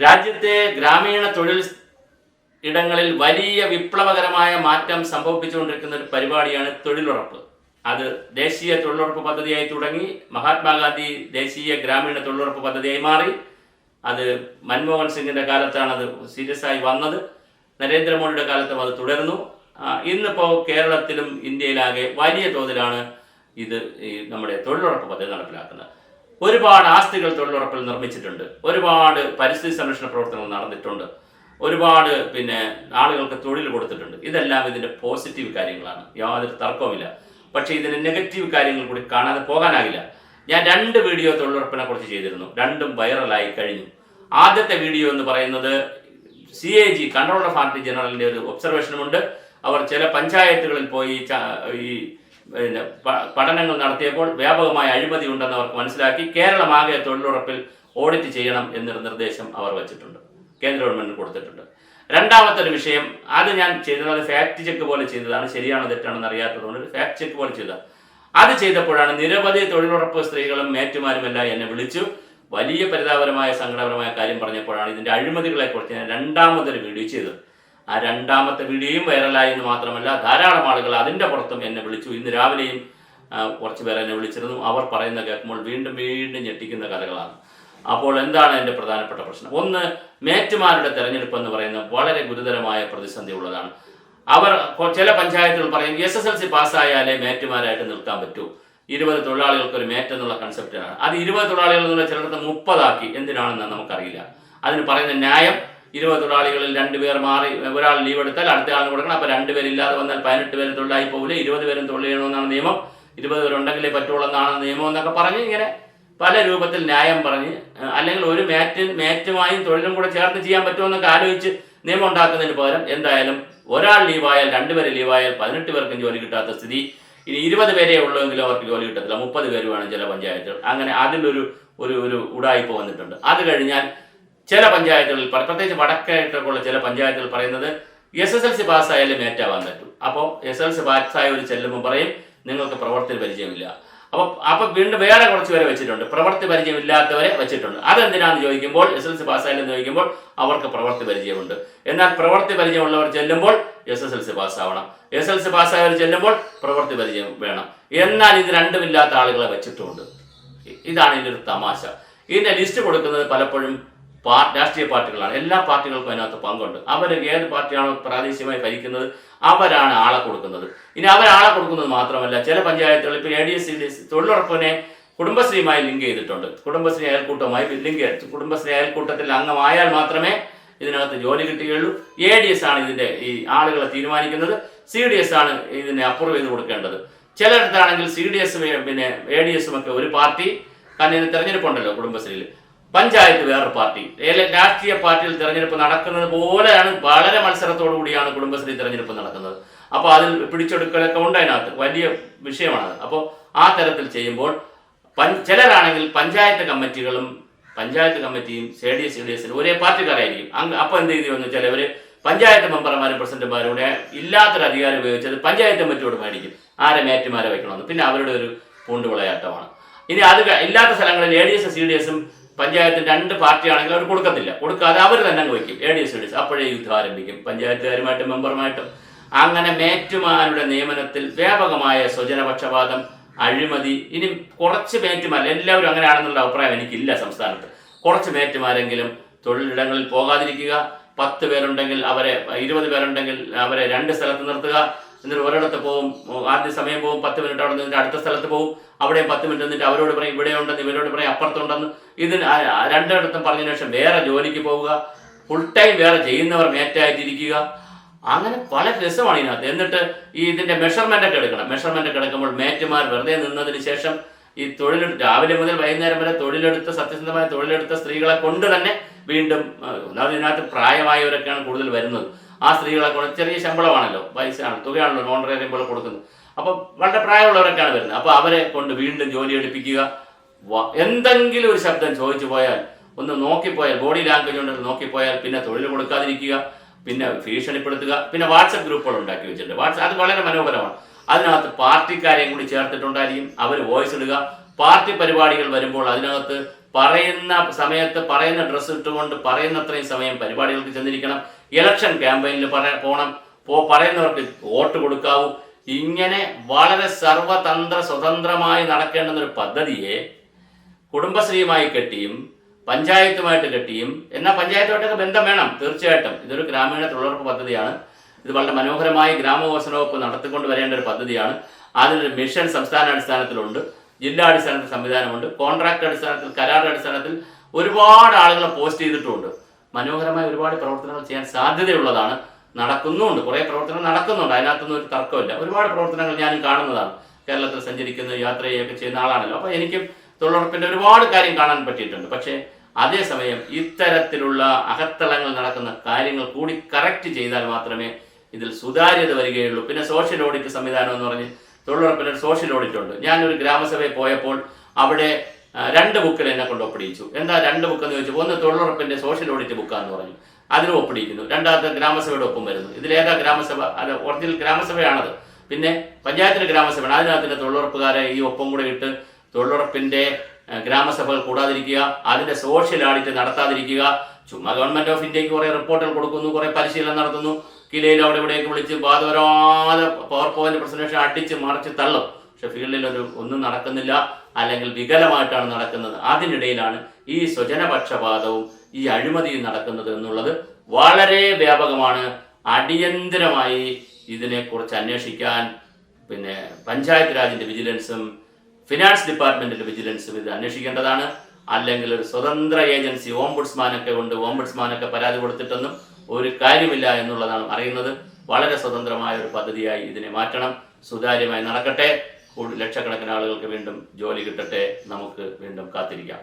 രാജ്യത്തെ ഗ്രാമീണ തൊഴിൽ ഇടങ്ങളിൽ വലിയ വിപ്ലവകരമായ മാറ്റം സംഭവിപ്പിച്ചുകൊണ്ടിരിക്കുന്ന ഒരു പരിപാടിയാണ് തൊഴിലുറപ്പ്. അത് ദേശീയ തൊഴിലുറപ്പ് പദ്ധതിയായി തുടങ്ങി മഹാത്മാഗാന്ധി ദേശീയ ഗ്രാമീണ തൊഴിലുറപ്പ് പദ്ധതിയായി മാറി. അത് മൻമോഹൻ സിംഗിന്റെ കാലത്താണ് അത് സീരിയസ് ആയി വന്നത്. നരേന്ദ്രമോദിയുടെ കാലത്തും അത് തുടർന്നു. ഇന്നിപ്പോൾ കേരളത്തിലും ഇന്ത്യയിലാകെ വലിയ തോതിലാണ് ഇത് നമ്മുടെ തൊഴിലുറപ്പ് പദ്ധതി നടപ്പിലാക്കുന്നത്. ഒരുപാട് ആസ്തികൾ തൊഴിലുറപ്പിൽ നിർമ്മിച്ചിട്ടുണ്ട്. ഒരുപാട് പരിസ്ഥിതി സംരക്ഷണ പ്രവർത്തനങ്ങൾ നടന്നിട്ടുണ്ട്. ഒരുപാട് ആളുകൾക്ക് തൊഴിൽ കൊടുത്തിട്ടുണ്ട്. ഇതെല്ലാം ഇതിൻ്റെ പോസിറ്റീവ് കാര്യങ്ങളാണ്, യാതൊരു തർക്കവുമില്ല. പക്ഷേ ഇതിന് നെഗറ്റീവ് കാര്യങ്ങൾ കൂടി കാണാതെ പോകാനാകില്ല. ഞാൻ 2 വീഡിയോ തൊഴിലുറപ്പിനെ കുറിച്ച് ചെയ്തിരുന്നു. രണ്ടും വൈറലായി കഴിഞ്ഞു. ആദ്യത്തെ വീഡിയോ എന്ന് പറയുന്നത് CAG കൺട്രോളർ ഓഫ് ആർട്ടി ജനറലിൻ്റെ ഒരു ഒബ്സർവേഷനുമുണ്ട്. അവർ ചില പഞ്ചായത്തുകളിൽ പോയി ഈ പഠനങ്ങൾ നടത്തിയപ്പോൾ വ്യാപകമായ അഴിമതി ഉണ്ടെന്ന് അവർക്ക് മനസ്സിലാക്കി കേരളമാകെ തൊഴിലുറപ്പിൽ ഓഡിറ്റ് ചെയ്യണം എന്നൊരു നിർദ്ദേശം അവർ വച്ചിട്ടുണ്ട്, കേന്ദ്ര ഗവൺമെന്റിന് കൊടുത്തിട്ടുണ്ട്. രണ്ടാമത്തെ ഒരു വിഷയം, അത് ഞാൻ ചെയ്തത് ഫാക്ട് ചെക്ക് പോലെ ചെയ്തതാണ്. ശരിയാണോ തെറ്റാണെന്ന് അറിയാത്തതുകൊണ്ട് ഫാക്ട് ചെക്ക് പോലെ ചെയ്ത അത് ചെയ്തപ്പോഴാണ് നിരവധി തൊഴിലുറപ്പ് സ്ത്രീകളും മേറ്റുമാരും എല്ലാം എന്നെ വിളിച്ചു വലിയ പരിതാപകരമായ സങ്കടപരമായ കാര്യം പറഞ്ഞപ്പോഴാണ് ഇതിന്റെ അഴിമതികളെ കുറിച്ച് ഞാൻ രണ്ടാമതൊരു വീഡിയോ ചെയ്തത്. ആ രണ്ടാമത്തെ വീഡിയോയും വൈറലായി എന്ന് മാത്രമല്ല ധാരാളം ആളുകൾ അതിൻ്റെ പുറത്തും എന്നെ വിളിച്ചു. ഇന്ന് രാവിലെയും കുറച്ച് പേർ എന്നെ വിളിച്ചിരുന്നു. അവർ പറയുന്ന കേൾക്കുമ്പോൾ വീണ്ടും വീണ്ടും ഞെട്ടിക്കുന്ന കഥകളാണ്. അപ്പോൾ എന്താണ് എൻ്റെ പ്രധാനപ്പെട്ട പ്രശ്നം? ഒന്ന്, മേറ്റുമാരുടെ തെരഞ്ഞെടുപ്പ് എന്ന് പറയുന്നത് വളരെ ഗുരുതരമായ പ്രതിസന്ധി ഉള്ളതാണ്. അവർ ചില പഞ്ചായത്തുകൾ പറയും SSLC പാസ്സായാലേ മേറ്റുമാരായിട്ട് നിൽക്കാൻ പറ്റൂ. 20 തൊഴിലാളികൾക്ക് ഒരു മേറ്റ് എന്നുള്ള കൺസെപ്റ്റാണ്. അത് 20 തൊഴിലാളികൾ എന്നുള്ള ചിലടത്ത് 30 ആക്കി. എന്തിനാണെന്ന് നമുക്കറിയില്ല. അതിന് പറയുന്ന ന്യായം 20 തൊഴിലാളികളിൽ 2 പേർ മാറി ഒരാൾ ലീവ് എടുത്താൽ അടുത്ത ആളിന് കൊടുക്കണം. അപ്പോൾ 2 പേരില്ലാതെ വന്നാൽ 18 പേര് തൊഴിലായി പോകില്ല. 20 പേരും തൊഴിൽ ചെയ്യണമെന്നാണ് നിയമം. 20 പേരുണ്ടെങ്കിലേ പറ്റുള്ളൂ എന്നാണ് നിയമം എന്നൊക്കെ പറഞ്ഞ് ഇങ്ങനെ പല രൂപത്തിൽ ന്യായം പറഞ്ഞ്, അല്ലെങ്കിൽ ഒരു മേറ്റുമായും തൊഴിലും കൂടെ ചേർത്ത് ചെയ്യാൻ പറ്റുമെന്നൊക്കെ ആലോചിച്ച് നിയമം ഉണ്ടാക്കുന്നതിന് പകരം എന്തായാലും ഒരാൾ ലീവായാൽ 2 പേര് ലീവായാൽ 18 പേർക്കും ജോലി കിട്ടാത്ത സ്ഥിതി. ഇനി 20 പേരേ ഉള്ളൂവെങ്കിലും അവർക്ക് ജോലി കിട്ടത്തില്ല. 30 പേര് വേണം ചില പഞ്ചായത്തുകൾ. അങ്ങനെ അതിലൊരു ഒരു ഉടായ്പ വന്നിട്ടുണ്ട്. അത് കഴിഞ്ഞാൽ ചില പഞ്ചായത്തുകളിൽ, പ്രത്യേകിച്ച് വടക്കായിട്ടൊക്കെയുള്ള ചില പഞ്ചായത്തുകൾ പറയുന്നത് SSLC പാസ്സായാലും മേറ്റാവാൻ പറ്റും. അപ്പോൾ SSLC പാസ്സായവർ ചെല്ലുമ്പോൾ പറയും നിങ്ങൾക്ക് പ്രവർത്തി പരിചയമില്ല. അപ്പോൾ വീണ്ടും വേറെ കുറച്ച് പേരെ വെച്ചിട്ടുണ്ട്, പ്രവർത്തി പരിചയമില്ലാത്തവരെ വെച്ചിട്ടുണ്ട്. അതെന്തിനാന്ന് ചോദിക്കുമ്പോൾ, SSLC പാസ്സായാലെന്ന് ചോദിക്കുമ്പോൾ അവർക്ക് പ്രവർത്തി പരിചയമുണ്ട്. എന്നാൽ പ്രവർത്തി പരിചയമുള്ളവർ ചെല്ലുമ്പോൾ SSLC പാസ്സാവണം. SSLC പാസ്സായവർ ചെല്ലുമ്പോൾ പ്രവർത്തി പരിചയം വേണം. എന്നാൽ ഇത് രണ്ടുമില്ലാത്ത ആളുകളെ വെച്ചിട്ടുമുണ്ട്. ഇതാണ് ഇതിൻ്റെ ഒരു തമാശ. ഇതിൻ്റെ ലിസ്റ്റ് കൊടുക്കുന്നത് പലപ്പോഴും രാഷ്ട്രീയ പാർട്ടികളാണ്. എല്ലാ പാർട്ടികൾക്കും അതിനകത്ത് പങ്കുണ്ട്. അവർ ഏത് പാർട്ടിയാണോ പ്രാദേശികമായി ഭരിക്കുന്നത് അവരാണ് ആളെ കൊടുക്കുന്നത്. ഇനി അവരാളെ കൊടുക്കുന്നത് മാത്രമല്ല, ചില പഞ്ചായത്തുകൾ ഇപ്പോൾ ADS CDS തൊഴിലുറപ്പിനെ കുടുംബശ്രീയുമായി ലിങ്ക് ചെയ്തിട്ടുണ്ട്. കുടുംബശ്രീ അയൽക്കൂട്ടമായി കുടുംബശ്രീ അയൽക്കൂട്ടത്തിൽ അംഗമായാൽ മാത്രമേ ഇതിനകത്ത് ജോലി കിട്ടുകയുള്ളൂ. ADS ആണ് ഇതിൻ്റെ ഈ ആളുകളെ തീരുമാനിക്കുന്നത്. CDS ആണ് ഇതിനെ അപ്രൂവ് ചെയ്ത് കൊടുക്കേണ്ടത്. ചിലയിടത്താണെങ്കിൽ CDS ADSും ഒക്കെ ഒരു പാർട്ടി, കാരണം ഇതിന് തെരഞ്ഞെടുപ്പുണ്ടല്ലോ കുടുംബശ്രീയിൽ. പഞ്ചായത്ത് വേറൊരു പാർട്ടി. രാഷ്ട്രീയ പാർട്ടിയിൽ തെരഞ്ഞെടുപ്പ് നടക്കുന്നത് പോലെയാണ്, വളരെ മത്സരത്തോടു കൂടിയാണ് കുടുംബശ്രീ തെരഞ്ഞെടുപ്പ് നടക്കുന്നത്. അപ്പോൾ അതിൽ പിടിച്ചെടുക്കലൊക്കെ ഉണ്ട്, അതിനകത്ത് വലിയ വിഷയമാണ്. അപ്പോൾ ആ തരത്തിൽ ചെയ്യുമ്പോൾ ചിലരാണെങ്കിൽ പഞ്ചായത്ത് കമ്മിറ്റിയും CDS ഒരേ പാർട്ടിക്കാരായിരിക്കും. അപ്പോൾ എന്ത് ചെയ്യുമെന്ന് വെച്ചാൽ അവർ പഞ്ചായത്ത് മെമ്പർമാരും പ്രസിഡന്റുമാരും കൂടെ ഇല്ലാത്തൊരു അധികാരം ഉപയോഗിച്ചത് പഞ്ചായത്ത് കമ്മിറ്റിയോട് മേടിക്കും ആരെ മേറ്റുമാരെ വയ്ക്കണമെന്ന്. പിന്നെ അവരുടെ ഒരു പൂണ്ടുവിളയാട്ടമാണ്. ഇനി അത് ഇല്ലാത്ത സ്ഥലങ്ങളിൽ ADS CDSും പഞ്ചായത്തിന് 2 പാർട്ടിയാണെങ്കിൽ അവർ കൊടുക്കാതെ അവർ തന്നെ അങ്ങ് വയ്ക്കും ADS CDS. അപ്പോഴേ യുദ്ധം ആരംഭിക്കും പഞ്ചായത്തുകാരുമായിട്ടും മെമ്പർമായിട്ടും. അങ്ങനെ മേറ്റുമാരുടെ നിയമനത്തിൽ വ്യാപകമായ സ്വജനപക്ഷപാതം, അഴിമതി. ഇനി കുറച്ച് മേറ്റുമാർ, എല്ലാവരും അങ്ങനെയാണെന്നുള്ള അഭിപ്രായം എനിക്കില്ല സംസ്ഥാനത്ത്. കുറച്ച് മേറ്റുമാരെങ്കിലും തൊഴിലിടങ്ങളിൽ പോകാതിരിക്കുക. 10 പേരുണ്ടെങ്കിൽ അവരെ 20 പേരുണ്ടെങ്കിൽ അവരെ 2 സ്ഥലത്ത് നിർത്തുക. എന്നിട്ട് ഒരിടത്ത് പോകും, ആദ്യ സമയം പോകും, 10 മിനിറ്റ് അവിടെ നിന്നിട്ട് അടുത്ത സ്ഥലത്ത് പോകും, അവിടെ 10 മിനിറ്റ് നിന്നിട്ട് അവരോട് പറയും ഇവിടെ ഉണ്ടെന്ന്, ഇവരോട് പറയും അപ്പുറത്തുണ്ടെന്ന്. ഇതിന് 2 ഇടത്തും പറഞ്ഞതിന് ശേഷം വേറെ ജോലിക്ക് പോവുക, ഫുൾ ടൈം വേറെ ചെയ്യുന്നവർ മേറ്റായിട്ടിരിക്കുക. അങ്ങനെ പല രസമാണ് ഇതിനകത്ത്. എന്നിട്ട് ഇതിന്റെ മെഷർമെന്റ് ഒക്കെ എടുക്കണം. മെഷർമെന്റ് ഒക്കെ എടുക്കുമ്പോൾ മേറ്റുമാർ വെറുതെ നിന്നതിന് ശേഷം ഈ രാവിലെ മുതൽ വൈകുന്നേരം വരെ സത്യസന്ധമായ തൊഴിലെടുത്ത സ്ത്രീകളെ കൊണ്ട് തന്നെ വീണ്ടും, ഇതിനകത്ത് പ്രായമായവരൊക്കെയാണ് കൂടുതൽ വരുന്നത്. ആ സ്ത്രീകളെ കൊണ്ട് ചെറിയ ശമ്പളമാണല്ലോ, പൈസയാണ്, തുകയാണല്ലോ നോൺ പോലെ കൊടുക്കുന്നത്. അപ്പോൾ വളരെ പ്രായമുള്ളവരൊക്കെയാണ് വരുന്നത്. അപ്പോൾ അവരെ കൊണ്ട് വീണ്ടും ജോലി എടുപ്പിക്കുക. എന്തെങ്കിലും ഒരു ശബ്ദം ചോദിച്ചു പോയാൽ, ഒന്ന് നോക്കിപ്പോയാൽ, ബോഡി ലാംഗ്വേജ് കൊണ്ട് നോക്കിപ്പോയാൽ പിന്നെ തൊഴിൽ കൊടുക്കാതിരിക്കുക, പിന്നെ ഭീഷണിപ്പെടുത്തുക. പിന്നെ വാട്സപ്പ് ഗ്രൂപ്പുകൾ ഉണ്ടാക്കി വെച്ചിട്ടുണ്ട്. അത് വളരെ മനോഹരമാണ്. അതിനകത്ത് പാർട്ടിക്കാരെയും കൂടി ചേർത്തിട്ടുണ്ടായിരിക്കും. അവർ വോയിസ് ഇടുക. പാർട്ടി പരിപാടികൾ വരുമ്പോൾ അതിനകത്ത് പറയുന്ന സമയത്ത് പറയുന്ന ഡ്രസ്സ് ഇട്ടുകൊണ്ട് പറയുന്നത്രയും സമയം പരിപാടികൾക്ക് ചെന്നിരിക്കണം. ഇലക്ഷൻ ക്യാമ്പയിനിൽ പോകണം. പറയുന്നവർക്ക് വോട്ട് കൊടുക്കാവൂ. ഇങ്ങനെ വളരെ സർവതന്ത്ര സ്വതന്ത്രമായി നടക്കേണ്ടുന്ന ഒരു പദ്ധതിയെ കുടുംബശ്രീയുമായി കെട്ടിയും പഞ്ചായത്തുമായിട്ട് കെട്ടിയും, എന്നാൽ പഞ്ചായത്തുമായിട്ടൊക്കെ ബന്ധം വേണം തീർച്ചയായിട്ടും. ഇതൊരു ഗ്രാമീണ തൊഴിലുറപ്പ് പദ്ധതിയാണ്. ഇത് വളരെ മനോഹരമായി ഗ്രാമവികസന വകുപ്പ് നടത്തിക്കൊണ്ട് വരേണ്ട ഒരു പദ്ധതിയാണ്. അതിനൊരു മിഷൻ സംസ്ഥാന അടിസ്ഥാനത്തിലുണ്ട്, ജില്ലാ അടിസ്ഥാനത്തിൽ സംവിധാനമുണ്ട്, കോൺട്രാക്ട് അടിസ്ഥാനത്തിൽ, കരാർ അടിസ്ഥാനത്തിൽ ഒരുപാട് ആളുകളെ പോസ്റ്റ് ചെയ്തിട്ടുമുണ്ട്. മനോഹരമായ ഒരുപാട് പ്രവർത്തനങ്ങൾ ചെയ്യാൻ സാധ്യതയുള്ളതാണ്. നടക്കുന്നുമുണ്ട്, കുറേ പ്രവർത്തനങ്ങൾ നടക്കുന്നുണ്ട്, അതിനകത്തൊന്നും ഒരു തർക്കമില്ല. ഒരുപാട് പ്രവർത്തനങ്ങൾ ഞാനും കാണുന്നതാണ്. കേരളത്തിൽ സഞ്ചരിക്കുന്ന യാത്ര ചെയ്യുകയൊക്കെ ചെയ്യുന്ന ആളാണല്ലോ. അപ്പോൾ എനിക്കും തൊഴിലുറപ്പിൻ്റെ ഒരുപാട് കാര്യം കാണാൻ പറ്റിയിട്ടുണ്ട്. പക്ഷേ അതേസമയം ഇത്തരത്തിലുള്ള അകത്തളങ്ങൾ നടക്കുന്ന കാര്യങ്ങൾ കൂടി കറക്റ്റ് ചെയ്താൽ മാത്രമേ ഇതിൽ സുതാര്യത വരികയുള്ളൂ. പിന്നെ സോഷ്യൽ ഓഡിറ്റ് സംവിധാനം എന്ന് പറഞ്ഞ് തൊഴിലുറപ്പിന് ഒരു സോഷ്യൽ ഓഡിറ്റ് ഉണ്ട്. ഞാനൊരു ഗ്രാമസഭയിൽ പോയപ്പോൾ അവിടെ 2 ബുക്കിൽ എന്നെ കൊണ്ട് ഒപ്പിടിച്ചു. എന്താ 2 ബുക്കെന്ന് ചോദിച്ചു. ഒന്ന് തൊഴിലുറപ്പിൻ്റെ സോഷ്യൽ ഓഡിറ്റ് ബുക്കാന്ന് പറഞ്ഞു, അതിനും ഒപ്പിടിക്കുന്നു. രണ്ടാമത്തെ ഗ്രാമസഭയുടെ ഒപ്പം വരുന്നു. ഇതിലേതാ ഗ്രാമസഭ? അത് ഒറിജിനൽ ഗ്രാമസഭയാണത്. പിന്നെ പഞ്ചായത്തിലെ ഗ്രാമസഭയാണ്, അതിനകത്തിൻ്റെ തൊഴിലുറപ്പുകാരെ ഈ ഒപ്പം കൂടെ ഇട്ട് തൊഴിലുറപ്പിൻ്റെ ഗ്രാമസഭകൾ കൂടാതിരിക്കുക, അതിൻ്റെ സോഷ്യൽ ഓഡിറ്റ് നടത്താതിരിക്കുക. ചുമ്മാ ഗവൺമെൻറ് ഓഫ് ഇന്ത്യക്ക് കുറേ റിപ്പോർട്ടുകൾ കൊടുക്കുന്നു, കുറേ പരിശീലനം നടത്തുന്നു, കിലയിൽ അവിടെ ഇവിടെയൊക്കെ വിളിച്ച് ബാധവരാതെ പവർ പോയിന്റ് പ്രസന്റേഷൻ അടിച്ച് മറിച്ച് തള്ളും. പക്ഷെ ഫീൽഡിൽ ഒന്നും നടക്കുന്നില്ല, അല്ലെങ്കിൽ വികലമായിട്ടാണ് നടക്കുന്നത്. അതിനിടയിലാണ് ഈ സ്വജനപക്ഷപാതവും ഈ അഴിമതിയും നടക്കുന്നത് എന്നുള്ളത് വളരെ വ്യാപകമാണ്. അടിയന്തരമായി ഇതിനെക്കുറിച്ച് അന്വേഷിക്കാൻ പിന്നെ പഞ്ചായത്ത് രാജിൻ്റെ വിജിലൻസും ഫിനാൻസ് ഡിപ്പാർട്ട്മെൻറ്റിൻ്റെ വിജിലൻസും ഇത് അന്വേഷിക്കേണ്ടതാണ്. അല്ലെങ്കിൽ ഒരു സ്വതന്ത്ര ഏജൻസി ഓംബുഡ്സ്മാനൊക്കെ പരാതി കൊടുത്തിട്ടൊന്നും ഒരു കാര്യമില്ല എന്നുള്ളതാണ് അറിയുന്നത്. വളരെ സ്വതന്ത്രമായ ഒരു പദ്ധതിയായി ഇതിനെ മാറ്റണം. സുതാര്യമായി നടക്കട്ടെ. ലക്ഷക്കണക്കിന് ആളുകൾക്ക് വീണ്ടും ജോലി കിട്ടട്ടെ. നമുക്ക് വീണ്ടും കാത്തിരിക്കാം.